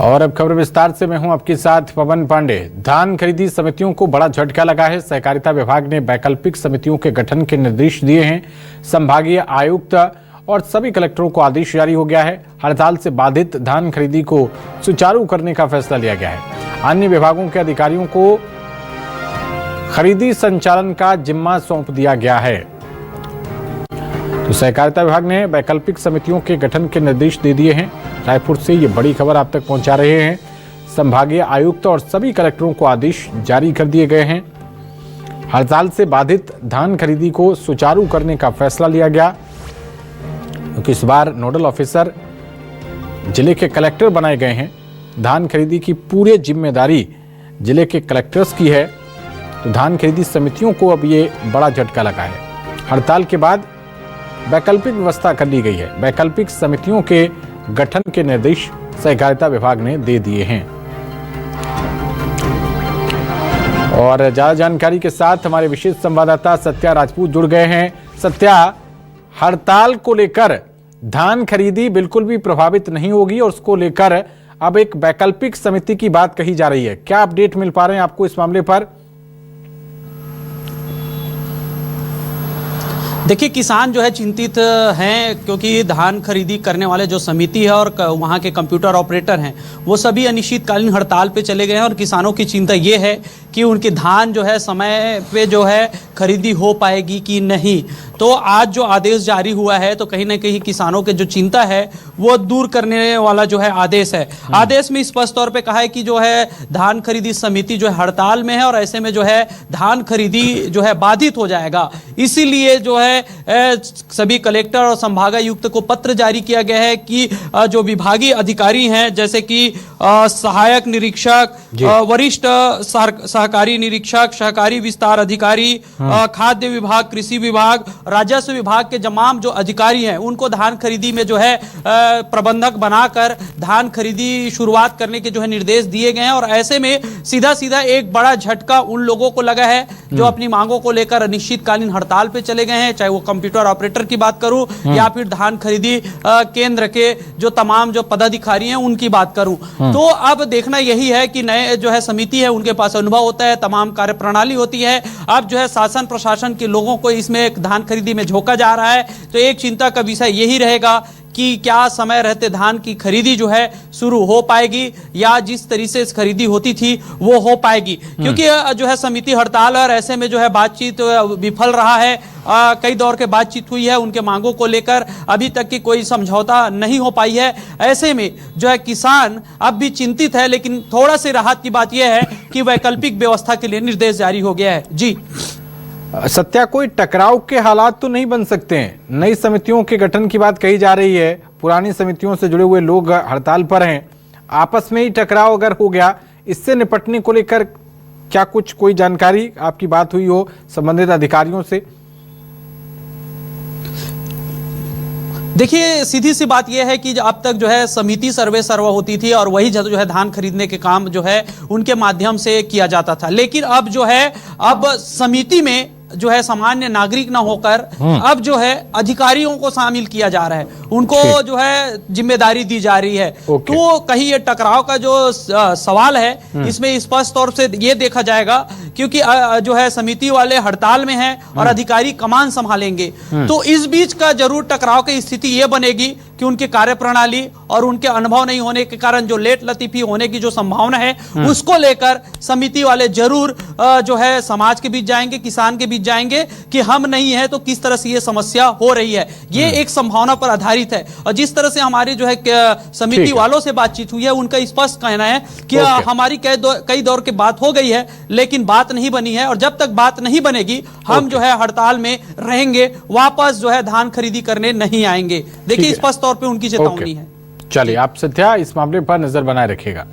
और अब खबर विस्तार से मैं हूं आपके साथ पवन पांडे। धान खरीदी समितियों को बड़ा झटका लगा है। सहकारिता विभाग ने वैकल्पिक समितियों के गठन के निर्देश दिए हैं। संभागीय आयुक्त और सभी कलेक्टरों को आदेश जारी हो गया है। हड़ताल से बाधित धान खरीदी को सुचारू करने का फैसला लिया गया है। अन्य विभागों के अधिकारियों को खरीदी संचालन का जिम्मा सौंप दिया गया है। तो सहकारिता विभाग ने वैकल्पिक समितियों के गठन के निर्देश दे दिए हैं। रायपुर से ये बड़ी खबर आप तक पहुंचा रहे हैं। संभागीय आयुक्त और सभी कलेक्टरों को आदेश जारी कर दिए गए हैं। हड़ताल से बाधित धान खरीदी को सुचारू करने का फैसला लिया गया, क्योंकि इस बार नोडल ऑफिसर जिले के कलेक्टर बनाए गए हैं। धान खरीदी की पूरी जिम्मेदारी जिले के कलेक्टर्स की है। तो धान खरीदी समितियों को अब ये बड़ा झटका लगा है। हड़ताल के बाद वैकल्पिक व्यवस्था कर ली गई है। वैकल्पिक समितियों के गठन के निर्देश सहकारिता विभाग ने दे दिए हैं। और ज्यादा जानकारी के साथ हमारे विशेष संवाददाता सत्या राजपूत जुड़ गए हैं। सत्या, हड़ताल को लेकर धान खरीदी बिल्कुल भी प्रभावित नहीं होगी और उसको लेकर अब एक वैकल्पिक समिति की बात कही जा रही है। क्या अपडेट मिल पा रहे हैं आपको इस मामले पर? देखिए, किसान जो है चिंतित हैं, क्योंकि धान खरीदी करने वाले जो समिति है और वहाँ के कंप्यूटर ऑपरेटर हैं वो सभी अनिश्चितकालीन हड़ताल पे चले गए हैं। और किसानों की चिंता ये है कि उनके धान जो है समय पे जो है खरीदी हो पाएगी कि नहीं। तो आज जो आदेश जारी हुआ है तो कहीं ना कहीं किसानों के जो चिंता है वो दूर करने वाला जो है आदेश है। आदेश में स्पष्ट तौर पे कहा है कि जो है धान खरीदी समिति जो है हड़ताल में है और ऐसे में जो है धान खरीदी जो है बाधित हो जाएगा। इसीलिए जो है सभी कलेक्टर और संभागायुक्त को पत्र जारी किया गया है कि जो विभागीय अधिकारी हैं, जैसे कि सहायक निरीक्षक, वरिष्ठ सहकारी निरीक्षक, सहकारी विस्तार अधिकारी, खाद्य विभाग, कृषि विभाग, राजस्व विभाग के तमाम जो अधिकारी हैं उनको धान खरीदी में जो है प्रबंधक बनाकर धान खरीदी शुरुआत करने के जो है निर्देश दिए गए हैं। और ऐसे में सीधा सीधा एक बड़ा झटका उन लोगों को लगा है जो अपनी मांगों को लेकर अनिश्चितकालीन हड़ताल पे चले गए हैं, चाहे वो कंप्यूटर ऑपरेटर की बात करूं या फिर धान खरीदी केंद्र के जो तमाम जो पदाधिकारी हैं उनकी बात करूं। तो अब देखना यही है कि नए जो है समिति है उनके पास अनुभव होता है, तमाम कार्य प्रणाली होती है। अब जो है शासन प्रशासन के लोगों को इसमें धान खरीदी में झोंका जा रहा है। तो एक चिंता का विषय यही रहेगा कि क्या समय रहते धान की खरीदी जो है शुरू हो पाएगी या जिस तरीके से खरीदी होती थी वो हो पाएगी, क्योंकि जो है समिति हड़ताल और ऐसे में जो है बातचीत विफल रहा है। कई दौर के बातचीत हुई है, उनके मांगों को लेकर अभी तक की कोई समझौता नहीं हो पाई है। ऐसे में जो है किसान अब भी चिंतित है, लेकिन थोड़ा सी राहत की बात यह है कि वैकल्पिक व्यवस्था के लिए निर्देश जारी हो गया है। जी सत्या, कोई टकराव के हालात तो नहीं बन सकते हैं? नई समितियों के गठन की बात कही जा रही है, पुरानी समितियों से जुड़े हुए लोग हड़ताल पर हैं, आपस में ही टकराव अगर हो गया, इससे निपटने को लेकर क्या कुछ कोई जानकारी आपकी बात हुई हो संबंधित अधिकारियों से? देखिए, सीधी सी बात यह है कि अब तक जो है समिति सर्वे सर्वा होती थी और वही जो है धान खरीदने के काम जो है उनके माध्यम से किया जाता था। लेकिन अब जो है अब समिति में जो है सामान्य नागरिक ना होकर अब जो है अधिकारियों को शामिल किया जा रहा है, उनको जो है जिम्मेदारी दी जा रही है। तो कहीं ये टकराव का जो सवाल है इसमें स्पष्ट तौर से ये देखा जाएगा, क्योंकि जो है समिति वाले हड़ताल में हैं और अधिकारी कमान संभालेंगे। तो इस बीच का जरूर टकराव की स्थिति ये बनेगी कि उनकी कार्यप्रणाली और उनके अनुभव नहीं होने के कारण जो लेट लतीफी होने की जो संभावना है उसको लेकर समिति वाले जरूर जो है समाज के बीच जाएंगे, किसान के बीच जाएंगे कि हम नहीं है तो किस तरह से ये समस्या हो रही है। ये एक संभावना पर आधारित है। और जिस तरह से हमारी जो है समिति वालों से बातचीत हुई है उनका स्पष्ट कहना है कि हमारी कई दौर की बात हो गई है लेकिन बात नहीं बनी है, और जब तक बात नहीं बनेगी हम जो है हड़ताल में रहेंगे, वापस जो है धान खरीदी करने नहीं आएंगे। देखिए, स्पष्ट तौर पे उनकी चेतावनी है। चलिए, आप सत्या इस मामले पर नजर बनाए रखिएगा।